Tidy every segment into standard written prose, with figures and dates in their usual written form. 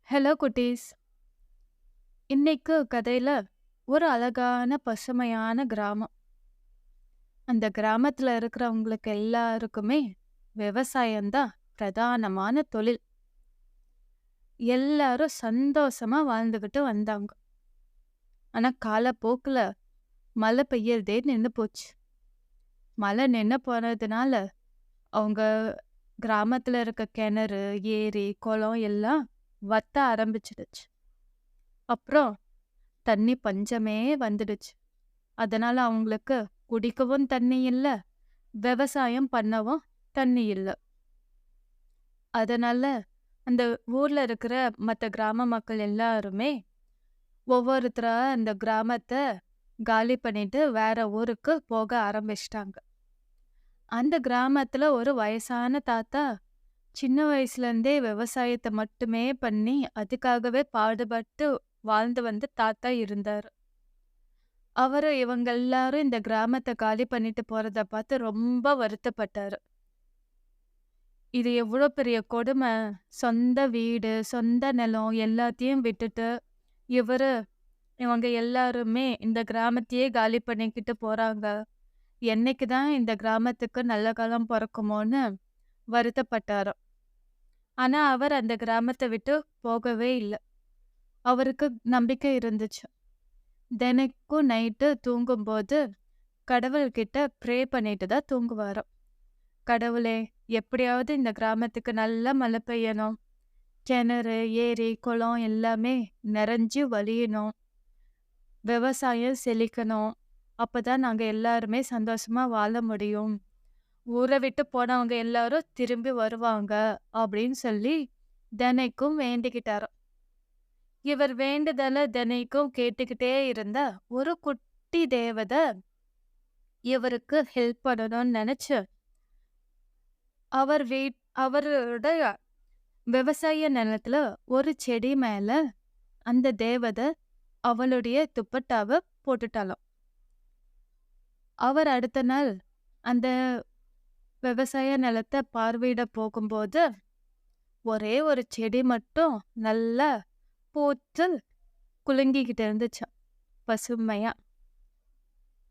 Hello குட்டீஸ். இன்னைக்கு கதையில ஒரு அழகான பசுமையான கிராமம். அந்த கிராமத்துல இருக்கிறவங்களுக்கு எல்லாருக்குமே விவசாயம்தான் பிரதானமான தொழில். எல்லாரும் சந்தோஷமா வாழ்ந்துகிட்டு வந்தாங்க. ஆனா காலப்போக்குல மழை பெய்யறதே நின்னு போச்சு. மழை நின்னு போனதுனால அவங்க கிராமத்துல இருக்க கிணறு, ஏரி, குளம் எல்லாம் வத்த ஆரம்பிச்சிடுச்சு. அப்புறம் தண்ணி பஞ்சமே வந்துடுச்சு. அதனால அவங்களுக்கு குடிக்கவும் தண்ணி இல்ல, விவசாயம் பண்ணவும் தண்ணி இல்ல. அதனால அந்த ஊர்ல இருக்கிற மத்த கிராம மக்கள் எல்லாருமே ஒவ்வொருத்தரா அந்த கிராமத்த காலி பண்ணிட்டு வேற ஊருக்கு போக ஆரம்பிச்சிட்டாங்க. அந்த கிராமத்துல ஒரு வயசான தாத்தா சின்ன வயசுல இருந்தே விவசாயத்தை மட்டுமே பண்ணி அதுக்காகவே பாடுபட்டு வாழ்ந்து வந்த தாத்தா இருந்தாரு. அவரு இவங்க எல்லாரும் இந்த கிராமத்த காலி பண்ணிட்டு போறத பார்த்து ரொம்ப வருத்தப்பட்டாரு. இது எவ்வளோ பெரிய கொடுமை! சொந்த வீடு, சொந்த நிலம் எல்லாத்தையும் விட்டுட்டு, இவரு இவங்க எல்லாருமே இந்த கிராமத்தையே காலி பண்ணிக்கிட்டு போறாங்க. என்னைக்கு தான் இந்த கிராமத்துக்கு நல்ல காலம் பொறக்குமோன்னு வருத்தப்பட்டாராம். ஆனா, அவர் அந்த கிராமத்த விட்டு போகவே இல்ல. அவருக்கு நம்பிக்கை இருந்துச்சு. தினைக்கும் நைட்டு தூங்கும்போது கடவுள்கிட்ட ப்ரே பண்ணிட்டு தான் தூங்குவாராம். கடவுளே! எப்படியாவது இந்த கிராமத்துக்கு நல்லா மழை பெய்யணும். கிணறு, ஏரி, குளம் எல்லாமே நிறைஞ்சு வழியணும். விவசாயம் செழிக்கணும். அப்பதான் நாங்க எல்லாருமே சந்தோஷமா வாழ முடியும். ஊரை விட்டு போனவங்க எல்லாரும் திரும்பி வருவாங்க அப்படின்னு சொல்லி தினைக்கும் வேண்டிக்கிட்டாராம். இவர் வேண்டுதல தினைக்கும் கேட்டுக்கிட்டே இருந்த ஒரு குட்டி தேவதை இவருக்கு ஹெல்ப் பண்ணணும்னு நினைச்சு அவருடைய விவசாய நிலத்துல ஒரு செடி மேல அந்த தேவதை அவளுடைய துப்பட்டாவை போட்டுட்டாளாம். அவர் அடுத்த நாள் அந்த விவசாய நிலத்தை பார்வையிட போகும்போது ஒரே ஒரு செடி மட்டும் நல்லா பூத்து குலுங்கிக்கிட்டு இருந்துச்சாம், பசுமையா.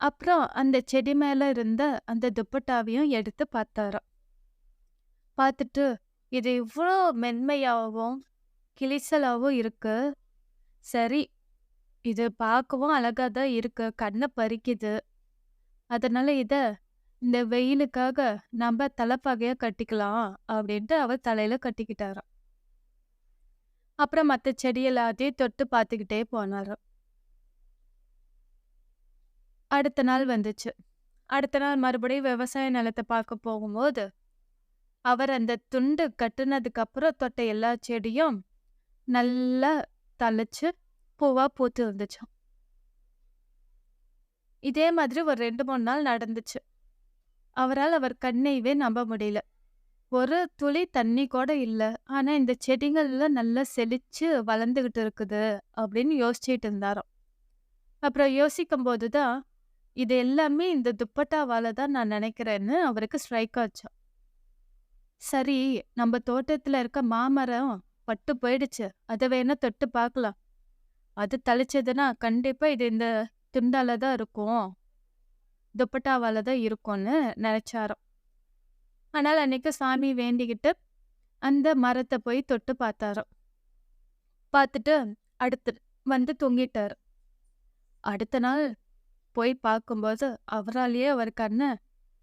அப்புறம் அந்த செடி மேல இருந்த அந்த துப்பட்டாவையும் எடுத்து பார்த்தாராம். பார்த்துட்டு இது இவ்வளோ மென்மையாகவும் கிளிசலாவும் இருக்கு. சரி, இது பார்க்கவும் அழகா தான் இருக்கு. கண்ணை பறிக்குது. அதனால இந்த வெயிலுக்காக நம்ம தலைப்பாகையா கட்டிக்கலாம் அப்படின்ட்டு அவர் தலையில கட்டிக்கிட்டாராம். அப்புறம் மற்ற செடி எல்லாத்தையும் தொட்டு பார்த்துக்கிட்டே போனாராம். அடுத்த நாள் வந்துச்சு. அடுத்த நாள் மறுபடியும் விவசாய நிலத்தை பார்க்க போகும்போது அவர் அந்த துண்டு கட்டுனதுக்கு அப்புறம் தொட்ட எல்லா செடியும் நல்லா தழைச்சு பூவா பூத்து இருந்துச்சாம். இதே மாதிரி ஒரு 2, 3 நாள் நடந்துச்சு. அவரால் அவர் கண்ணையவே நம்ப முடியல. ஒரு துளி தண்ணி கூட இல்ல. ஆனா இந்த செடிகள்ல நல்லா செழிச்சு வளர்ந்துகிட்டு இருக்குது அப்படின்னு யோசிச்சுட்டு இருந்தாராம். அப்புறம் யோசிக்கும் போதுதான் இது எல்லாமே இந்த துப்பட்டாவால தான் நான் நினைக்கிறேன்னு அவருக்கு ஸ்ட்ரைக் ஆச்சாம். சரி, நம்ம தோட்டத்துல இருக்க மாமரம் பட்டு போயிடுச்சு. அதை வேணா தொட்டு பார்க்கலாம். அது தழைச்சதுன்னா கண்டிப்பா இது இந்த துண்டால தான் இருக்கும். துப்பட்டாவால தான் இருக்கும்னு நினைச்சாராம். ஆனால் அன்னைக்கு சாமி வேண்டிக்கிட்டு அந்த மரத்தை போய் தொட்டு பார்த்தாராம். பார்த்துட்டு அடுத்து வந்து தூங்கிட்டாரு. அடுத்த நாள் போய் பார்க்கும்போது அவராலேயே அவர் கண்ணை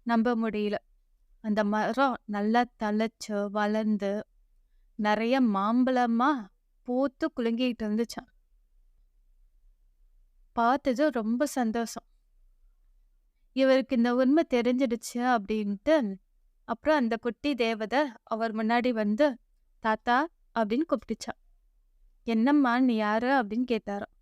நம்ப முடியல. அந்த மரம் நல்லா தழைச்சு வளர்ந்து நிறைய மாம்பழமா பூத்து குலுங்கிட்டு இருந்துச்சாம். பார்த்தது ரொம்ப சந்தோஷம். இவருக்கு இந்த உண்மை தெரிஞ்சிடுச்சு அப்படின்ட்டு அப்புறம் அந்த குட்டி தேவதை அவர் முன்னாடி வந்து தாத்தா அப்படின்னு கூப்பிட்டுச்சா. என்னம்மா நீ யாரு அப்படின்னு கேட்டாராம்.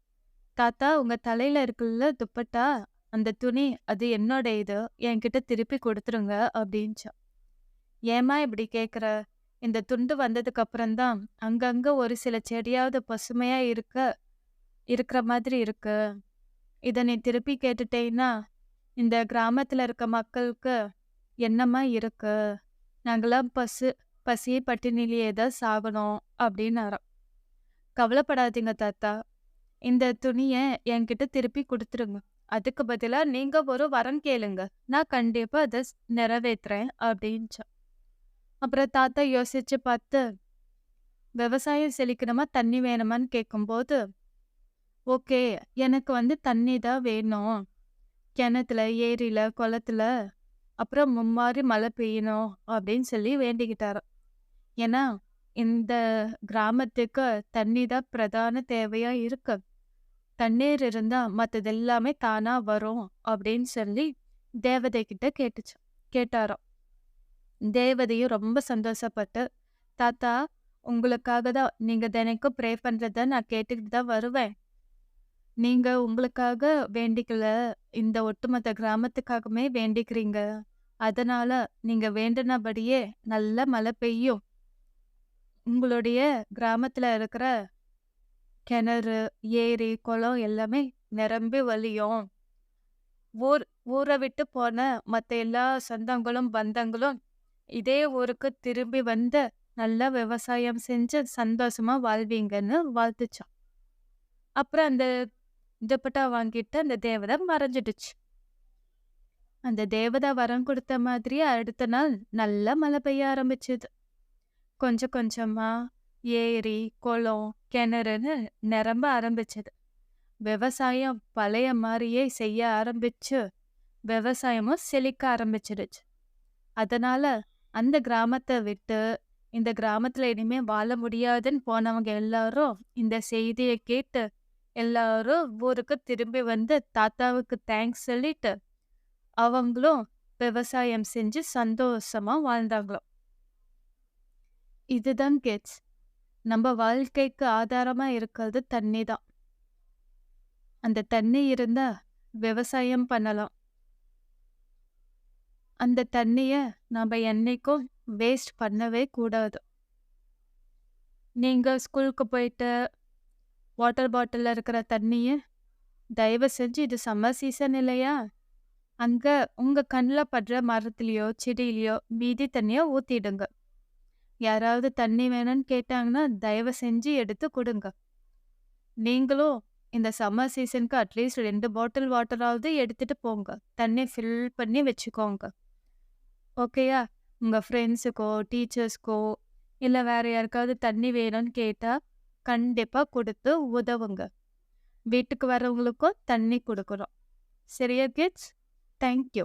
தாத்தா, உங்க தலையில இருக்குல்ல துப்பட்டா, அந்த துணி அது என்னோட இது, என்கிட்ட திருப்பி கொடுத்துருங்க அப்படின்ச்சா. ஏம்மா இப்படி கேக்குற? இந்த துண்டு வந்ததுக்கு அப்புறம்தான் அங்கங்க ஒரு சில செடியாவது பசுமையா இருக்கிற மாதிரி இருக்கு. இத நீ திருப்பி கேட்டுட்டேன்னா இந்த கிராமத்துல இருக்க மக்களுக்கு என்னம்மா இருக்கு? நாங்களாம் பசி பட்டினிலேயே தான் சாகணும் அப்படின்னாராம். கவலைப்படாதீங்க தாத்தா. இந்த துணிய என்கிட்ட திருப்பி குடுத்துருங்க. அதுக்கு பதிலா நீங்க ஒரு வரம் கேளுங்க. நான் கண்டிப்பா அத நிறைவேத்துறேன்" அப்படின்ச்சான். அப்புறம் தாத்தா யோசிச்சு பார்த்து, விவசாயம் செழிக்கணுமா, தண்ணி வேணுமான்னு கேட்கும்போது, "ஓகே, எனக்கு தண்ணி தான் வேணும். கிணத்துல, ஏரியில, குளத்துல, அப்புறம் மும்மாரி மழை பெய்யணும்" அப்படின்னு சொல்லி வேண்டிக்கிட்டாராம். ஏன்னா, இந்த கிராமத்துக்கு தண்ணி தான் பிரதான தேவையா இருக்கு. தண்ணீர் இருந்தா மத்தது எல்லாமே தானா வரும் அப்படின்னு சொல்லி தேவதை கிட்ட கேட்டாராம். தேவதையும் ரொம்ப சந்தோஷப்பட்டு, "தாத்தா, உங்களுக்காக தான் நீங்க தினைக்கும் ப்ரே பண்றத நான் கேட்டுக்கிட்டு தான் வருவேன். நீங்க உங்களுக்காக வேண்டிக்கல, இந்த ஒட்டுமொத்த கிராமத்துக்காகவுமே வேண்டிக்கிறீங்க. அதனால நீங்க வேண்டுனபடியே நல்ல மழை பெய்யும். உங்களுடைய கிராமத்துல இருக்கிற கிணறு, ஏரி, குளம் எல்லாமே நிரம்பி வழியும். ஊர விட்டு போன மத்த எல்லா சொந்தங்களும், பந்தங்களும் இதே ஊருக்கு திரும்பி வந்து நல்லா விவசாயம் செஞ்சு சந்தோஷமா வாழ்வீங்கன்னு" வாழ்த்துச்சான். அப்புறம் அந்த துப்பட்டா வாங்கிட்டு அந்த தேவதை மறைஞ்சிடுச்சு. அந்த தேவதை வரம் கொடுத்த மாதிரியே அடுத்த நாள் நல்லா மழை பெய்ய ஆரம்பிச்சுது. கொஞ்சம் கொஞ்சமா ஏரி, குளம், கிணறுன்னு நிரம்ப ஆரம்பிச்சது. விவசாயம் பழைய மாதிரியே செய்ய ஆரம்பிச்சு, விவசாயமும் செழிக்க ஆரம்பிச்சிடுச்சு. அதனால அந்த கிராமத்தை விட்டு இந்த கிராமத்துல இனிமே வாழ முடியாதுன்னு போனவங்க எல்லாரும் இந்த செய்தியை கேட்டு எல்லாரும் ஊருக்கு திரும்பி வந்து தாத்தாவுக்கு தேங்க்ஸ் சொல்லிட்டு அவங்களும் விவசாயம் செஞ்சு சந்தோஷமா வாழ்ந்தாங்களாம். இதுதான் கிட்ஸ். நம்ம வாழ்க்கைக்கு ஆதாரமா இருக்கிறது தண்ணி தான். அந்த தண்ணி இருந்தா விவசாயம் பண்ணலாம். அந்த தண்ணிய நாம என்னைக்கும் வேஸ்ட் பண்ணவே கூடாது. நீங்க ஸ்கூலுக்கு போயிட்டு வாட்டர் பாட்டில்ல இருக்கிற தண்ணிய தயவு செஞ்சு, இது சம்மர் சீசன் இல்லையா? அங்க உங்க கண்ல படுற மரத்துலயோ, செடியிலயோ மீதி தண்ணிய ஊத்திடுங்க. யாராவது தண்ணி வேணும்னு கேட்டாங்கன்னா, தயவு செஞ்சு எடுத்து குடுங்க. நீங்களும் இந்த சம்மர் சீசனுக்கு அட்லீஸ்ட் 2 பாட்டில் வாட்டராவது எடுத்துட்டு போங்க. தண்ணி ஃபில் பண்ணி வச்சுக்கோங்க. ஓகேயா? உங்க ஃப்ரெண்ட்ஸுக்கோ, டீச்சர்ஸ்க்கோ இல்ல வேற யாருக்காவது தண்ணி வேணும்னு கேட்டா, கண்டிப்பா குடுத்து உதவுங்க. வீட்டுக்கு வரவங்களுக்கும் தண்ணி குடுக்கணும். சரியா கிட்ஸ்? Thank you.